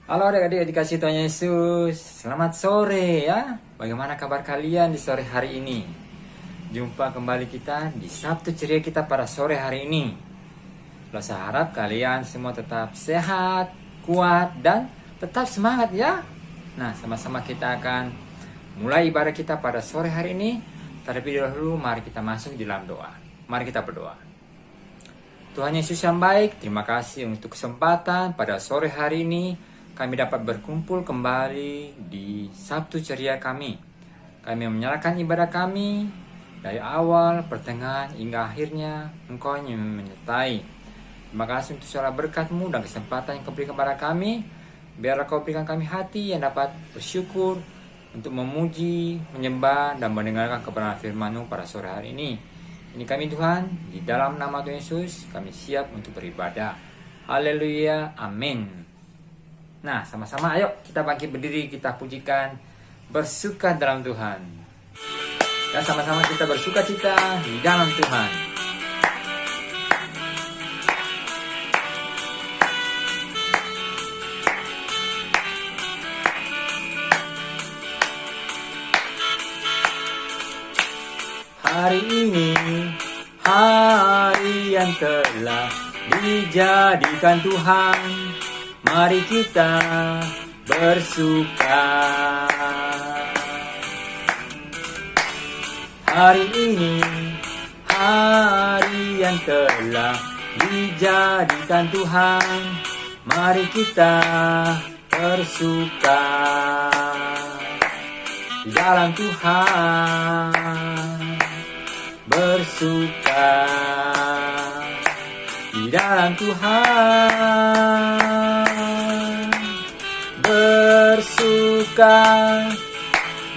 Halo adik-adik dikasih Tuhan Yesus. Selamat sore ya. Bagaimana kabar kalian di sore hari ini? Jumpa kembali kita di Sabtu ceria kita pada sore hari ini. Saya harap kalian semua tetap sehat, kuat, dan tetap semangat ya. Nah, sama-sama kita akan mulai ibadah kita pada sore hari ini. Terlebih dahulu mari kita masuk di dalam doa. Mari kita berdoa. Tuhan Yesus yang baik, terima kasih untuk kesempatan pada sore hari ini kami dapat berkumpul kembali di Sabtu ceria kami. Kami menyerahkan ibadah kami dari awal, pertengahan, hingga akhirnya Engkau yang menyertai. Terima kasih untuk segala berkat-Mu dan kesempatan yang Kau berikan kepada kami. Biarlah Kau berikan kami hati yang dapat bersyukur untuk memuji, menyembah, dan mendengarkan kebenaran firman-Mu pada sore hari ini. Ini kami Tuhan, di dalam nama Tuhan Yesus, kami siap untuk beribadah. Haleluya, amin. Nah, sama-sama ayo kita bangkit berdiri, kita pujikan, bersuka dalam Tuhan. Dan sama-sama kita bersuka cita di dalam Tuhan. Hari ini, hari yang telah dijadikan Tuhan, mari kita bersuka. Hari ini, hari yang telah dijadikan Tuhan, mari kita bersuka di dalam Tuhan. Bersuka di dalam Tuhan.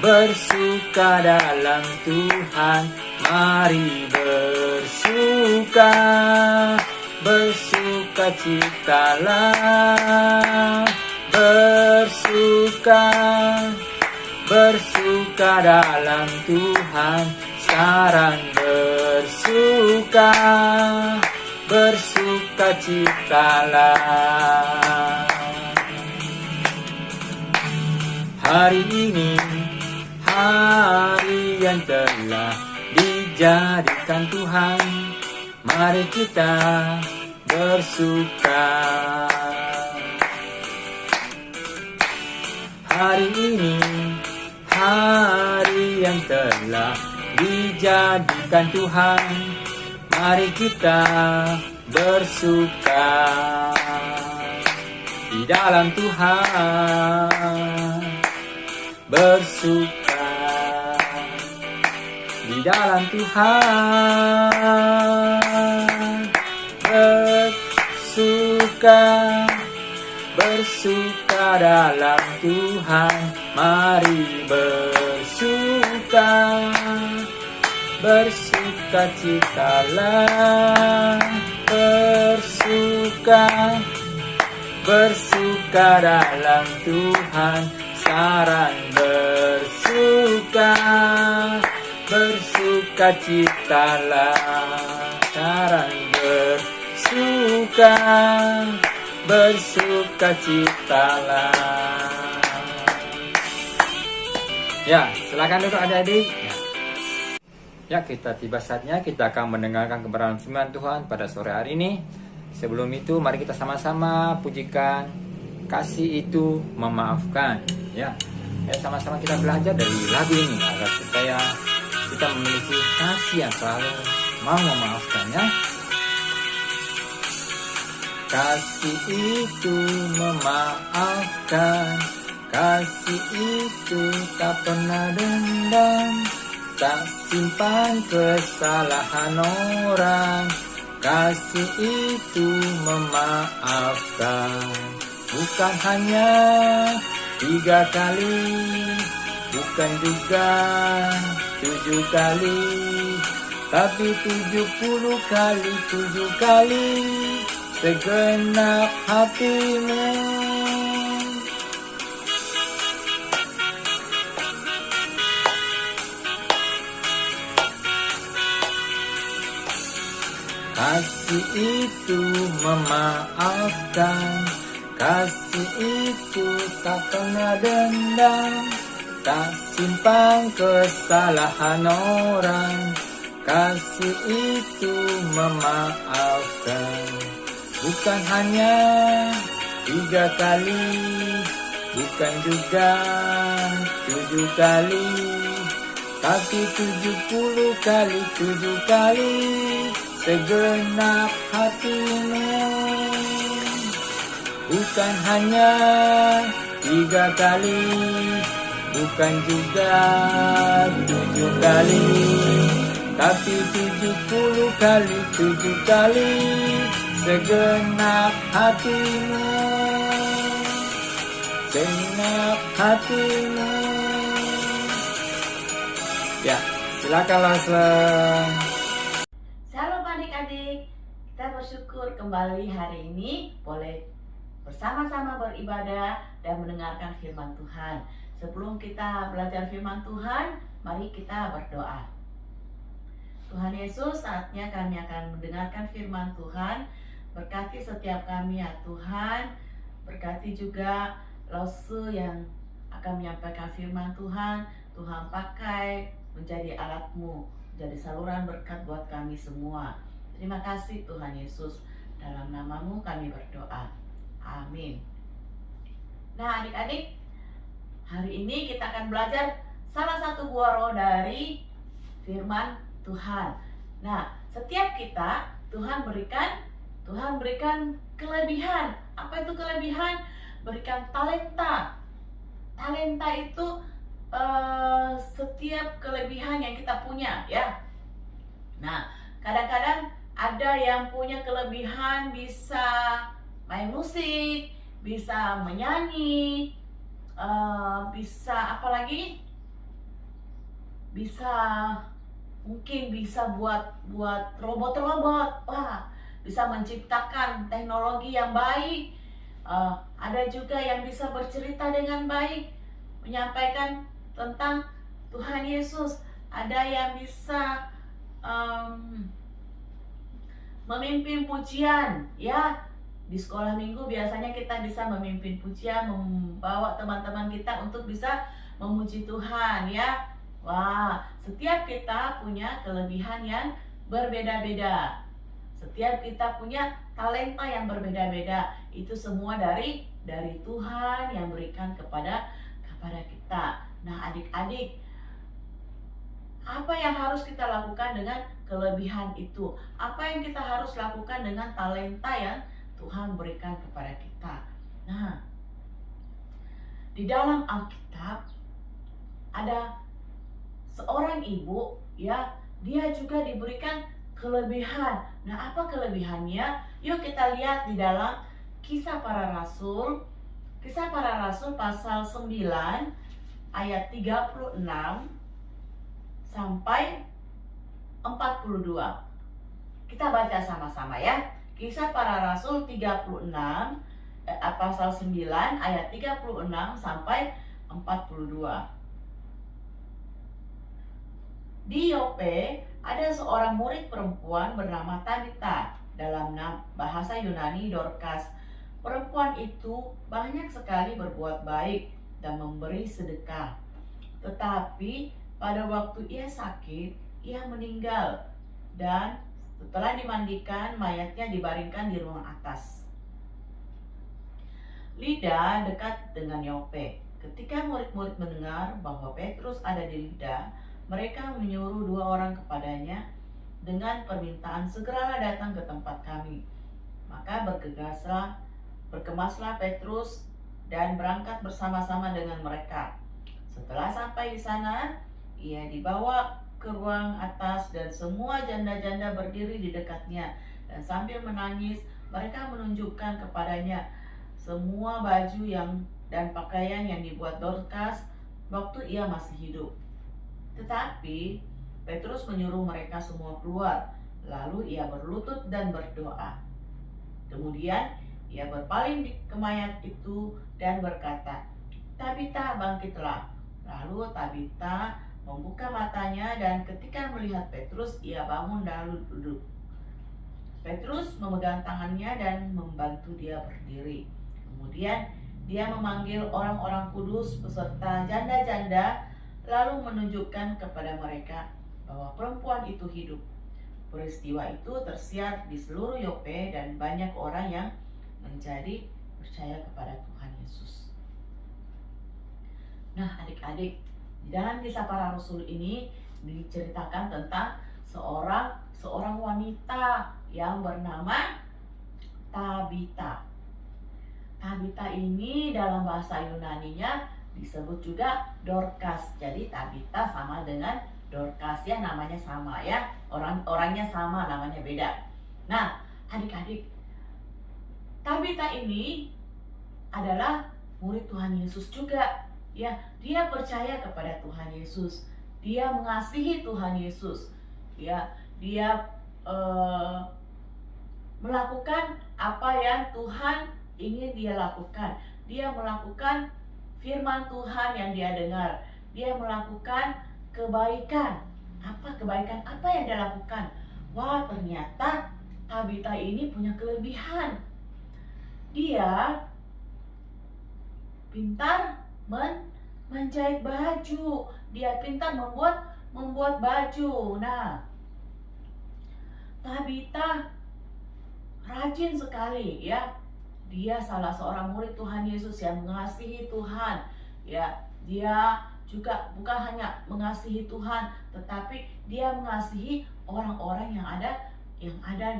Bersuka dalam Tuhan. Mari bersuka citalah. Bersuka dalam Tuhan. Sekarang bersuka citalah. Hari ini, hari yang telah dijadikan Tuhan, mari kita bersuka. Hari ini, hari yang telah dijadikan Tuhan, mari kita bersuka di dalam Tuhan. Bersuka di dalam Tuhan. Bersuka dalam Tuhan. Mari bersuka citalah. Bersuka dalam Tuhan. Sekarang bersuka citalah. Sekarang bersuka citalah. Ya, silakan duduk adik-adik. Ya, kita tiba saatnya kita akan mendengarkan kebenaran firman Tuhan pada sore hari ini. Sebelum itu, mari kita sama-sama pujikan kasih itu memaafkan. Ya, sama-sama kita belajar dari lagu ini agar supaya kita memiliki kasih yang selalu mau memaafkan ya. Kasih itu memaafkan. Kasih itu tak pernah dendam, tak simpan kesalahan orang. Kasih itu memaafkan. Bukan hanya 3 kali, bukan juga 7 kali, tapi 70 kali 7 kali segenap hatimu. Kasih itu memaafkan, Kasih itu tak pernah dendam, tak simpan kesalahan orang. Kasih itu memaafkan. Bukan hanya 3 kali, bukan juga 7 kali, tapi 70 kali 7 kali segenap hatimu. Bukan hanya 3 kali, bukan juga 7 kali, tapi 70 kali 7 kali segenap hatimu. Segenap hatimu. Ya, silakan langsung. Shalom adik-adik, kita bersyukur kembali hari ini boleh bersama-sama beribadah dan mendengarkan firman Tuhan. Sebelum kita belajar firman Tuhan, mari kita berdoa. Tuhan Yesus, saatnya kami akan mendengarkan firman Tuhan. Berkati setiap kami ya Tuhan. Berkati juga Lause yang akan menyampaikan firman Tuhan. Tuhan pakai menjadi alat-Mu, menjadi saluran berkat buat kami semua. Terima kasih Tuhan Yesus. Dalam nama-Mu kami berdoa. Amin. Nah adik-adik, hari ini kita akan belajar salah satu buah roh dari firman Tuhan. Nah, setiap kita Tuhan berikan kelebihan. Apa itu kelebihan? Berikan talenta. Talenta itu setiap kelebihan yang kita punya ya. Nah, kadang-kadang ada yang punya kelebihan bisa main musik, bisa menyanyi, bisa apa lagi? Mungkin bisa buat robot-robot. Wah, bisa menciptakan teknologi yang baik. Ada juga yang bisa bercerita dengan baik, menyampaikan tentang Tuhan Yesus. Ada yang bisa memimpin pujian ya. Di sekolah minggu biasanya kita bisa memimpin pujian, membawa teman-teman kita untuk bisa memuji Tuhan ya. Wah, setiap kita punya kelebihan yang berbeda-beda. Setiap kita punya talenta yang berbeda-beda. Itu semua dari Tuhan yang berikan kepada kita. Nah, adik-adik, apa yang harus kita lakukan dengan kelebihan itu? Apa yang kita harus lakukan dengan talenta yang Tuhan berikan kepada kita? Nah, di dalam Alkitab ada seorang ibu ya, dia juga diberikan kelebihan. Nah, apa kelebihannya? Yuk kita lihat di dalam Kisah Para Rasul. Kisah Para Rasul pasal 9 ayat 36 sampai 42. Kita baca sama-sama ya. Kisah Para Rasul 36 pasal 9 ayat 36 sampai 42. Di Yope ada seorang murid perempuan bernama Tabita, dalam bahasa Yunani Dorcas. Perempuan itu banyak sekali berbuat baik dan memberi sedekah. Tetapi pada waktu ia sakit, ia meninggal, dan setelah dimandikan, mayatnya dibaringkan di ruang atas. Lida dekat dengan Yope. Ketika murid-murid mendengar bahwa Petrus ada di Lida, mereka menyuruh 2 orang kepadanya dengan permintaan, segeralah datang ke tempat kami. Maka berkemaslah Petrus dan berangkat bersama-sama dengan mereka. Setelah sampai di sana, ia dibawa ke ruang atas dan semua janda-janda berdiri di dekatnya, dan sambil menangis mereka menunjukkan kepadanya semua baju dan pakaian yang dibuat Dorcas waktu ia masih hidup. Tetapi Petrus menyuruh mereka semua keluar, lalu ia berlutut dan berdoa. Kemudian ia berpaling ke mayat itu dan berkata, "Tabita, bangkitlah." Lalu Tabita membuka matanya, dan ketika melihat Petrus, ia bangun lalu duduk. Petrus memegang tangannya dan membantu dia berdiri. Kemudian dia memanggil orang-orang kudus beserta janda-janda, lalu menunjukkan kepada mereka bahwa perempuan itu hidup. Peristiwa itu tersiar di seluruh Yope dan banyak orang yang menjadi percaya kepada Tuhan Yesus. Nah, adik-adik, di dalam kisah para rasul ini diceritakan tentang seorang wanita yang bernama Tabita. Tabita ini dalam bahasa Yunaninya disebut juga Dorcas. Jadi Tabita sama dengan Dorcas, ya, namanya sama, ya. Orangnya sama, namanya beda. Nah, adik-adik, Tabita ini adalah murid Tuhan Yesus juga, ya. Dia percaya kepada Tuhan Yesus. Dia mengasihi Tuhan Yesus. Ya, dia melakukan apa yang Tuhan ingin dia lakukan. Dia melakukan firman Tuhan yang dia dengar. Dia melakukan kebaikan. Kebaikan apa yang dia lakukan? Wah, ternyata Tabita ini punya kelebihan. Dia pintar menjahit baju. Dia pintar membuat baju. Nah, Tabita rajin sekali, ya. Dia salah seorang murid Tuhan Yesus yang mengasihi Tuhan, ya. Dia juga bukan hanya mengasihi Tuhan, tetapi dia mengasihi orang-orang yang ada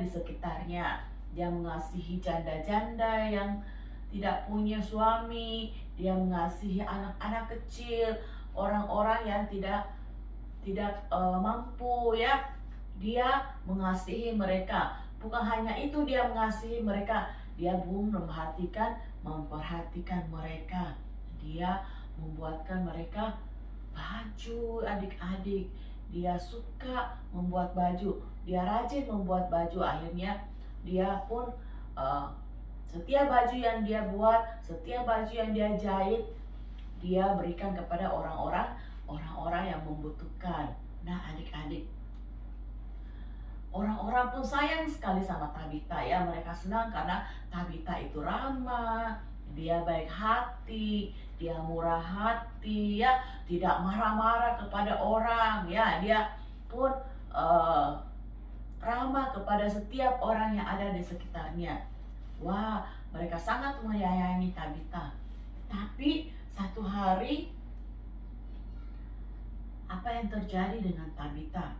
di sekitarnya. Dia mengasihi janda-janda yang tidak punya suami. Dia mengasihi anak-anak kecil, orang-orang yang tidak mampu, ya. Dia mengasihi mereka. Bukan hanya itu, dia mengasihi mereka, dia pun memperhatikan mereka. Dia membuatkan mereka baju, adik-adik. Dia suka membuat baju. Dia rajin membuat baju. Akhirnya dia pun setiap baju yang dia buat, setiap baju yang dia jahit, dia berikan kepada orang-orang yang membutuhkan. Nah, adik-adik, orang-orang pun sayang sekali sama Tabita, ya. Mereka senang karena Tabita itu ramah, dia baik hati, dia murah hati, ya. Tidak marah-marah kepada orang, ya. Dia pun ramah kepada setiap orang yang ada di sekitarnya. Wah, mereka sangat menyayangi Tabita. Tapi satu hari, apa yang terjadi dengan Tabita?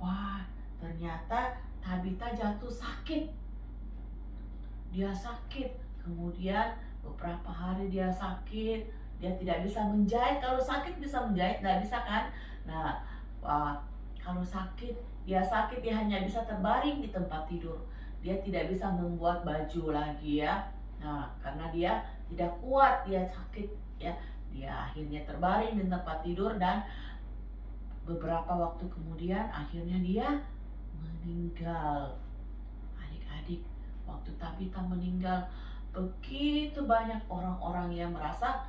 Wah, ternyata Tabita jatuh sakit. Dia sakit. Kemudian beberapa hari dia sakit. Dia tidak bisa menjahit. Kalau sakit bisa menjahit, nggak bisa kan? Nah, kalau sakit, dia hanya bisa terbaring di tempat tidur. Dia tidak bisa membuat baju lagi, ya. Nah, karena dia tidak kuat, dia sakit, ya. Dia akhirnya terbaring di tempat tidur dan beberapa waktu kemudian akhirnya dia meninggal. Adik-adik, waktu Tabita meninggal, begitu banyak orang-orang yang merasa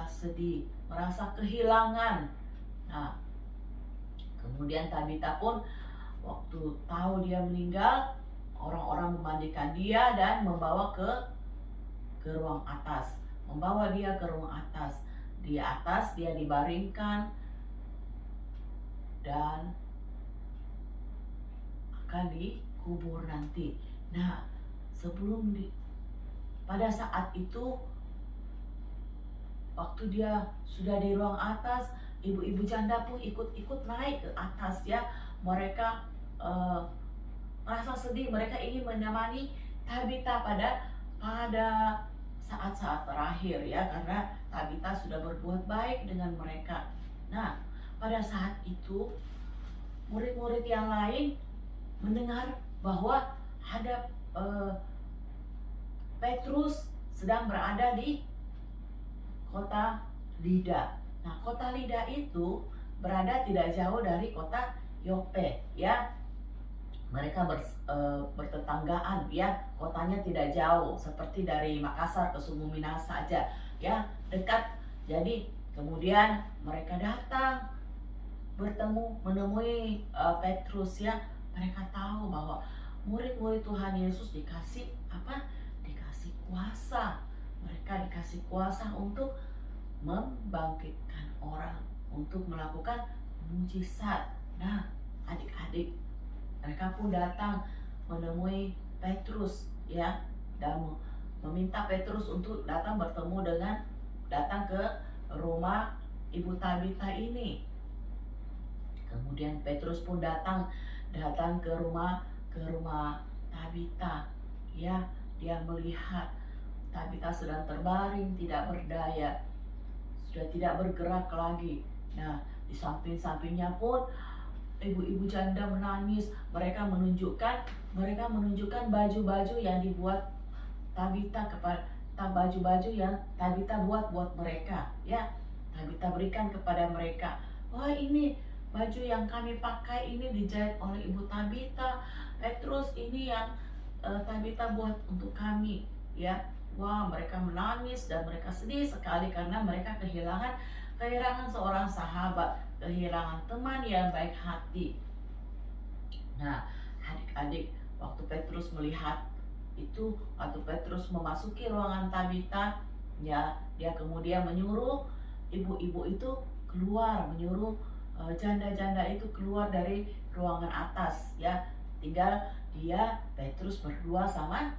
sedih, merasa kehilangan. Nah, kemudian Tabita pun waktu tahu dia meninggal, orang-orang memandikan dia dan membawa ke ruang atas. Membawa dia ke ruang atas. Di atas dia dibaringkan dan akan dikubur nanti. Nah, pada saat itu, waktu dia sudah di ruang atas, ibu-ibu janda pun ikut naik ke atas, ya. Mereka merasa sedih, mereka ingin menemani Tabita pada saat-saat terakhir, ya, karena Tabita sudah berbuat baik dengan mereka. Nah, pada saat itu murid-murid yang lain mendengar bahwa ada Petrus sedang berada di kota Lida. Nah, kota Lida itu berada tidak jauh dari kota Yope, ya. Mereka bertetanggaan, ya. Kotanya tidak jauh, seperti dari Makassar ke Sumbu Minang saja, ya, dekat. Jadi kemudian mereka datang menemui Petrus, ya. Mereka tahu bahwa murid-murid Tuhan Yesus dikasih kuasa, mereka dikasih kuasa untuk membangkitkan orang, untuk melakukan mujizat. Nah, adik-adik, mereka pun datang menemui Petrus, ya, dan meminta Petrus untuk datang ke rumah Ibu Tabita ini. Kemudian Petrus pun datang ke rumah Tabita, ya. Dia melihat Tabita sedang terbaring, tidak berdaya, sudah tidak bergerak lagi. Nah, di samping-sampingnya pun ibu-ibu janda menangis. Mereka menunjukkan baju-baju yang dibuat Tabita baju-baju yang Tabita buat mereka, ya. Tabita berikan kepada mereka. Wah, ini baju yang kami pakai ini dijahit oleh Ibu Tabita. Terus ini yang Tabita buat untuk kami, ya. Wah, mereka menangis dan mereka sedih sekali karena mereka kehilangan seorang sahabat, kehilangan teman yang baik hati. Nah, adik-adik, waktu Petrus melihat itu, waktu Petrus memasuki ruangan Tabita, ya, dia kemudian menyuruh ibu-ibu itu keluar, menyuruh janda-janda itu keluar dari ruangan atas, ya. Tinggal Petrus berdua sama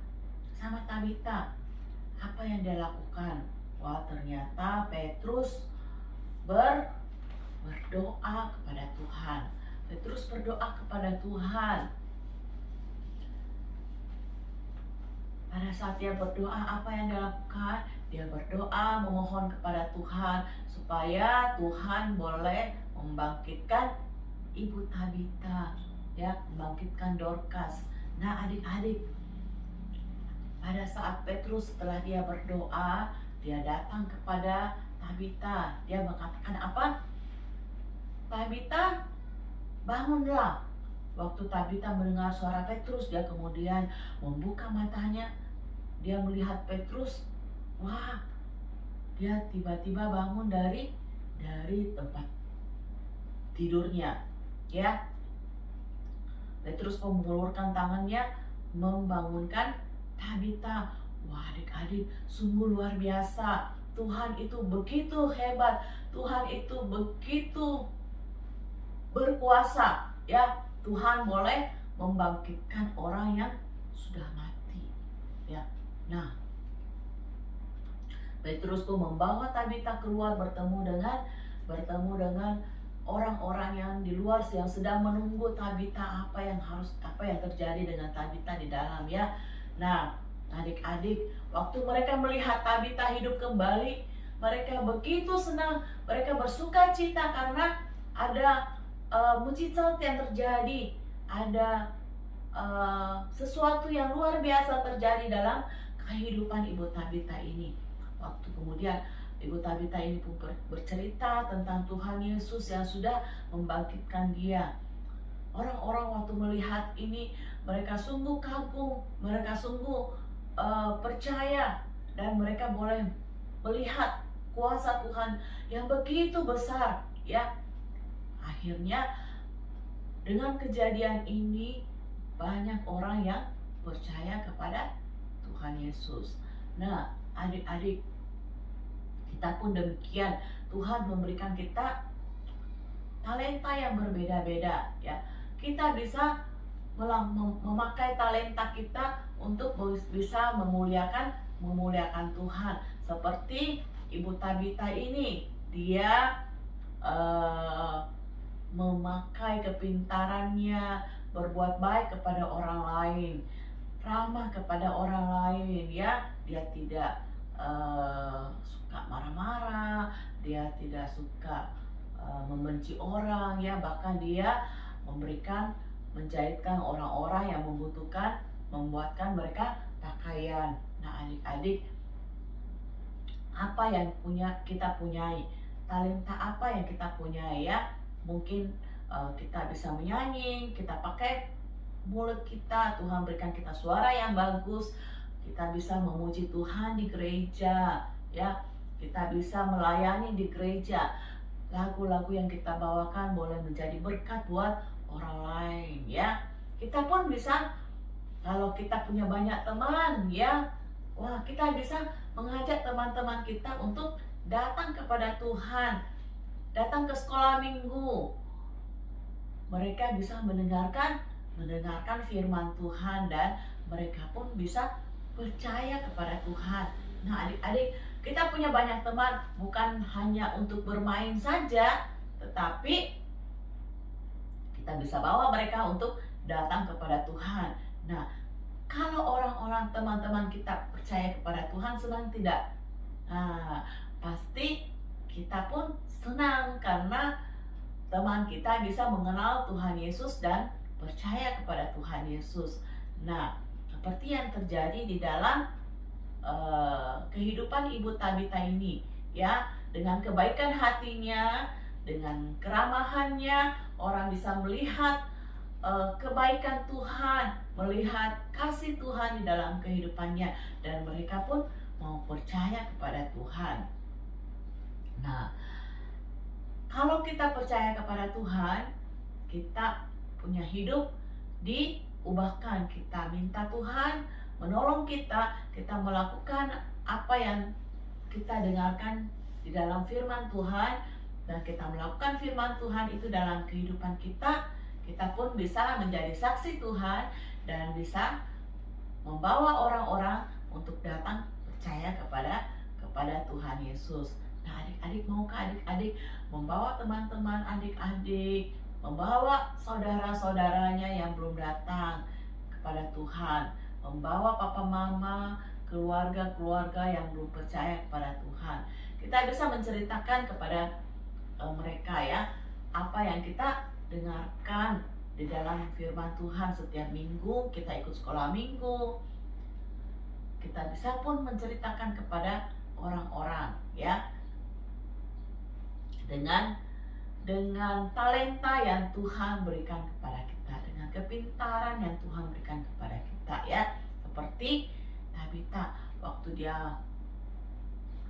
Tabita. Apa yang dia lakukan? Wah, ternyata Petrus berdoa kepada Tuhan. Petrus berdoa kepada Tuhan. Pada saat dia berdoa, apa yang dia lakukan? Dia berdoa memohon kepada Tuhan supaya Tuhan boleh membangkitkan Ibu Tabita, ya, membangkitkan Dorcas. Nah, adik-adik, pada saat Petrus setelah dia berdoa, dia datang kepada Tabita. Dia mengatakan apa? Tabita, bangunlah. Waktu Tabita mendengar suara Petrus, dia kemudian membuka matanya. Dia melihat Petrus. Wah, dia tiba-tiba bangun dari tempat tidurnya, ya. Petrus mengulurkan tangannya membangunkan Tabita. Wah, adik-adik, sungguh luar biasa. Tuhan itu begitu hebat. Tuhan itu begitu berkuasa, ya. Tuhan boleh membangkitkan orang yang sudah mati, ya. Nah, Petrus pun membawa Tabita keluar bertemu dengan orang-orang yang di luar yang sedang menunggu Tabita, apa yang terjadi dengan Tabita di dalam, ya. Nah, adik-adik, waktu mereka melihat Tabita hidup kembali, mereka begitu senang, mereka bersuka cita karena ada mujizat yang terjadi, ada sesuatu yang luar biasa terjadi dalam kehidupan Ibu Tabita ini. Waktu kemudian Ibu Tabita ini pun bercerita tentang Tuhan Yesus yang sudah membangkitkan dia. Orang-orang waktu melihat ini, mereka sungguh kagum, mereka sungguh percaya, dan mereka boleh melihat kuasa Tuhan yang begitu besar, ya. Akhirnya dengan kejadian ini banyak orang yang percaya kepada Tuhan Yesus. Nah, adik-adik, kita pun demikian. Tuhan memberikan kita talenta yang berbeda-beda, ya. Kita bisa memakai talenta kita untuk bisa memuliakan Tuhan. Seperti Ibu Tabita ini, dia memakai kepintarannya berbuat baik kepada orang lain, ramah kepada orang lain, ya. Dia tidak suka marah-marah, dia tidak suka membenci orang, ya. Bahkan dia menjahitkan orang-orang yang membutuhkan, membuatkan mereka pakaian. Nah, adik-adik, apa yang kita punyai, talenta apa yang kita punyai, ya. Mungkin kita bisa menyanyi, kita pakai mulut kita, Tuhan berikan kita suara yang bagus, kita bisa memuji Tuhan di gereja, ya. Kita bisa melayani di gereja. Lagu-lagu yang kita bawakan boleh menjadi berkat buat orang lain, ya. Kita pun bisa, kalau kita punya banyak teman, ya, Wah, kita bisa mengajak teman-teman kita untuk datang kepada Tuhan, datang ke sekolah minggu. Mereka bisa mendengarkan firman Tuhan dan mereka pun bisa percaya kepada Tuhan. Nah, adik-adik, kita punya banyak teman bukan hanya untuk bermain saja, tetapi kita bisa bawa mereka untuk datang kepada Tuhan. Nah, kalau orang-orang teman-teman kita percaya kepada Tuhan, senang tidak? Nah, pasti kita pun senang karena teman kita bisa mengenal Tuhan Yesus dan percaya kepada Tuhan Yesus. Nah, seperti yang terjadi di dalam kehidupan Ibu Tabita ini, ya, dengan kebaikan hatinya, dengan keramahannya, orang bisa melihat kebaikan Tuhan, melihat kasih Tuhan di dalam kehidupannya, dan mereka pun mau percaya kepada Tuhan. Nah, kalau kita percaya kepada Tuhan, kita punya hidup diubahkan. Kita minta Tuhan menolong kita melakukan apa yang kita dengarkan di dalam firman Tuhan, dan kita melakukan firman Tuhan itu dalam kehidupan kita, kita pun bisa menjadi saksi Tuhan dan bisa membawa orang-orang untuk datang percaya kepada Tuhan Yesus. Nah, adik-adik, maukah adik-adik membawa teman-teman adik-adik, membawa saudara-saudaranya yang belum datang kepada Tuhan, membawa papa mama, keluarga-keluarga yang belum percaya kepada Tuhan. Kita bisa menceritakan kepada mereka, ya, apa yang kita dengarkan di dalam firman Tuhan setiap minggu. Kita ikut sekolah minggu, kita bisa pun menceritakan kepada orang-orang, ya, dengan talenta yang Tuhan berikan kepada kita, dengan kepintaran yang Tuhan berikan kepada kita, ya. Seperti Tabita, waktu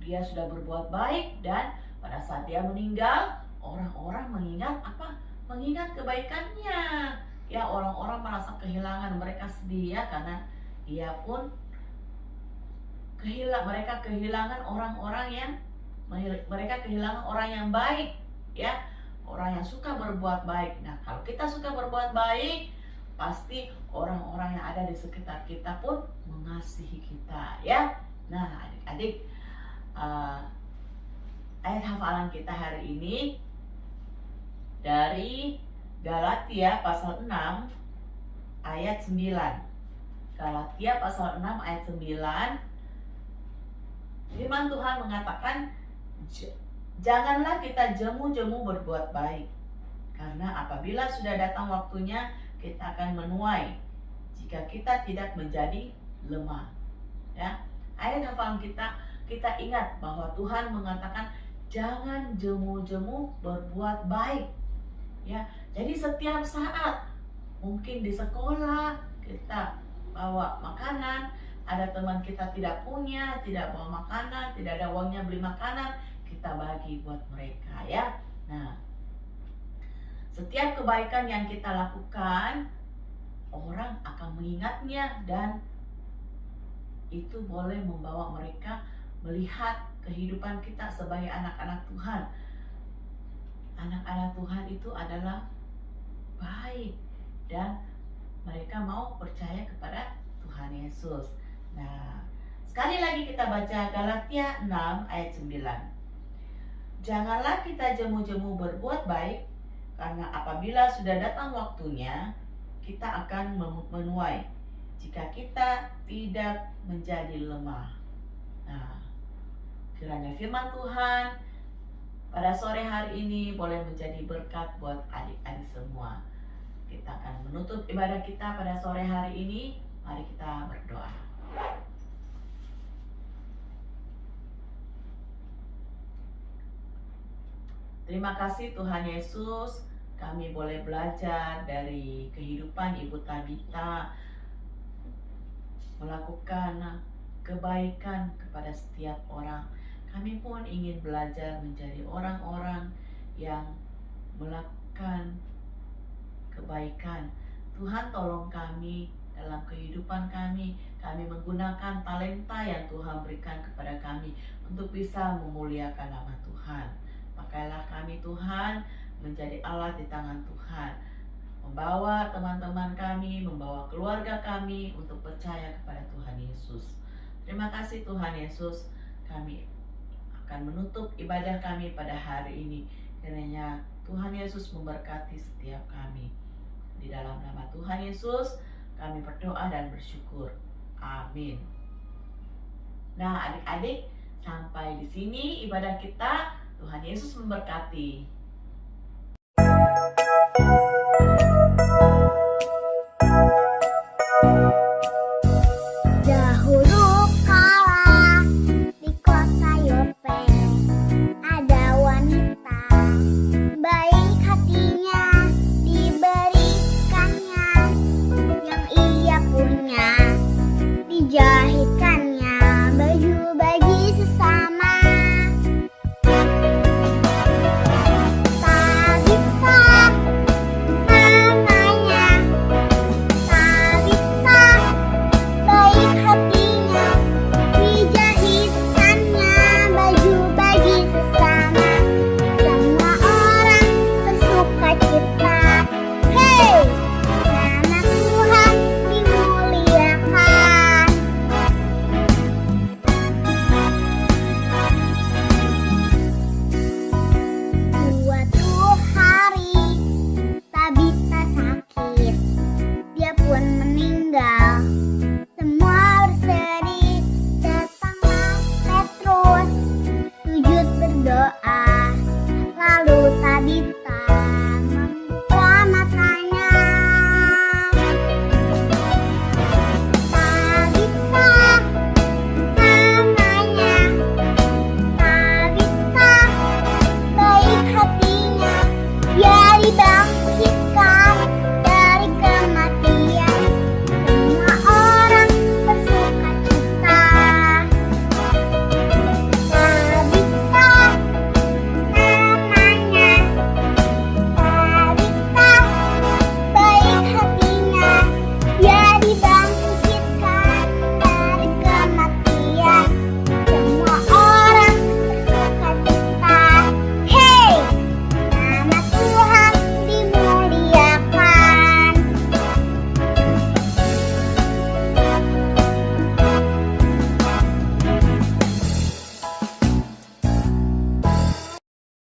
dia sudah berbuat baik, dan pada saat dia meninggal, orang-orang mengingat apa? Mengingat kebaikannya. Ya, orang-orang merasa kehilangan, mereka sedih, ya, karena dia pun mereka kehilangan orang yang baik, ya, orang yang suka berbuat baik. Nah, kalau kita suka berbuat baik, pasti orang-orang yang ada di sekitar kita pun mengasihi kita, ya. Nah, adik-adik, ayat hafalan kita hari ini dari Galatia pasal 6 ayat 9. Galatia pasal 6 ayat 9. Firman Tuhan mengatakan, janganlah kita jemu-jemu berbuat baik, karena apabila sudah datang waktunya, kita akan menuai jika kita tidak menjadi lemah. Ya, ayat hafalan kita ingat bahwa Tuhan mengatakan jangan jemu-jemu berbuat baik. Ya, jadi setiap saat, mungkin di sekolah kita bawa makanan, ada teman kita tidak bawa makanan, tidak ada uangnya beli makanan, kita bagi buat mereka, ya. Nah, setiap kebaikan yang kita lakukan, orang akan mengingatnya, dan itu boleh membawa mereka melihat kehidupan kita sebagai anak-anak Tuhan. Anak-anak Tuhan itu adalah baik, dan mereka mau percaya kepada Tuhan Yesus. Nah, sekali lagi kita baca Galatia 6 ayat 9. Janganlah kita jemu-jemu berbuat baik, karena apabila sudah datang waktunya, kita akan menuai jika kita tidak menjadi lemah. Nah, kiranya firman Tuhan pada sore hari ini boleh menjadi berkat buat adik-adik semua. Kita akan menutup ibadah kita pada sore hari ini. Mari kita berdoa. Terima kasih Tuhan Yesus, kami boleh belajar dari kehidupan Ibu Tabita, melakukan kebaikan kepada setiap orang. Kami pun ingin belajar menjadi orang-orang yang melakukan kebaikan. Tuhan tolong kami dalam kehidupan kami. Kami menggunakan talenta yang Tuhan berikan kepada kami untuk bisa memuliakan nama Tuhan. Pakailah kami Tuhan menjadi alat di tangan Tuhan, membawa teman-teman kami, membawa keluarga kami untuk percaya kepada Tuhan Yesus. Terima kasih Tuhan Yesus. Kami akan menutup ibadah kami pada hari ini. Kiranya Tuhan Yesus memberkati setiap kami. Di dalam nama Tuhan Yesus kami berdoa dan bersyukur. Amin. Nah, adik-adik, sampai di sini ibadah kita. Tuhan Yesus memberkati.